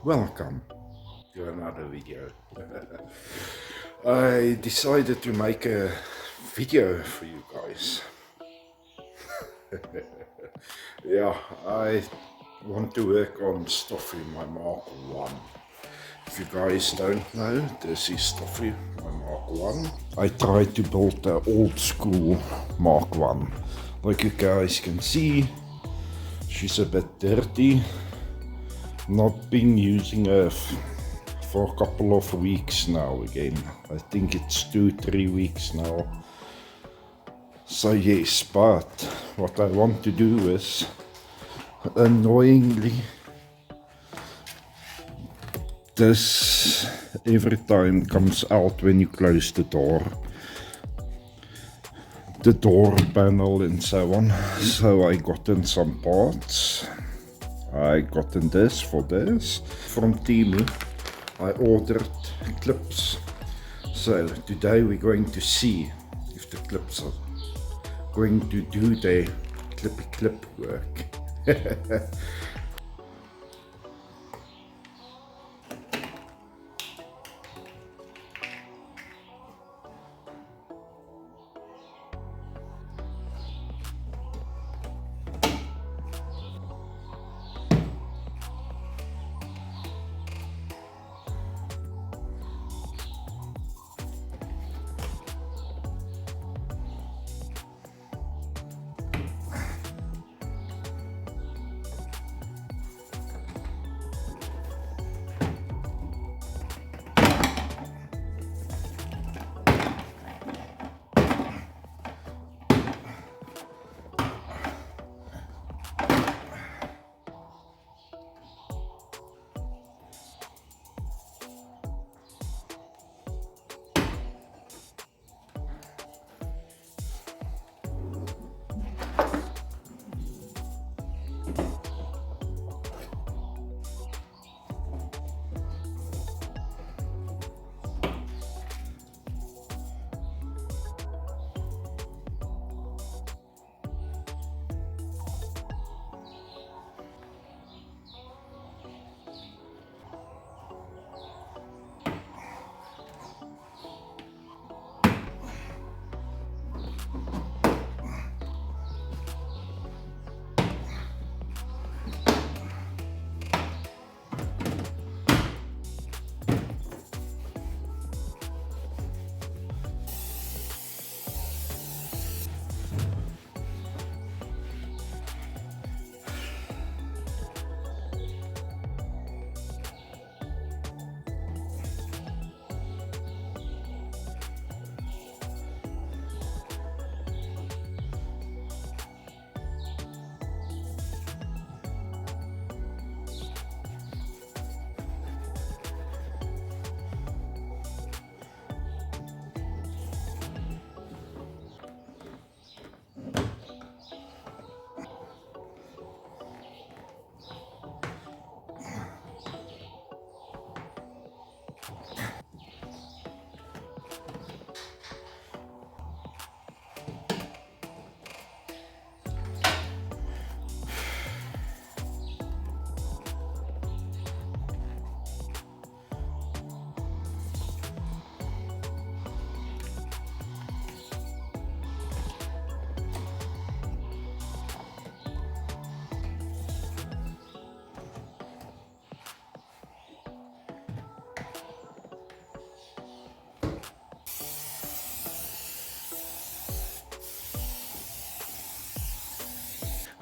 Welcome to another video. I decided to make a video for you guys. Yeah, I want to work on stuff in my Mark 1. If you guys don't know, this is stuff in my Mark 1. I tried to build the old school Mark 1. Like you guys can see, she's a bit dirty. Not been using her for a couple of weeks now again. I think it's 2-3 weeks now. So yes, but what I want to do is, annoyingly, this every time comes out when you close the door panel and so on. So I got in some parts. I got in this for this from Temu. I ordered clips. So today we're going to see if the clips are going to do their clippy clip work.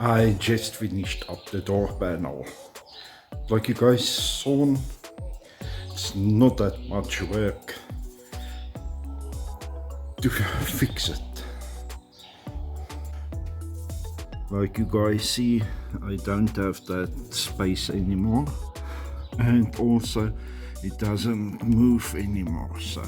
I just finished up the door panel. Like you guys saw, it's not that much work to fix it. Like you guys see, I don't have that space anymore, and also it doesn't move anymore, so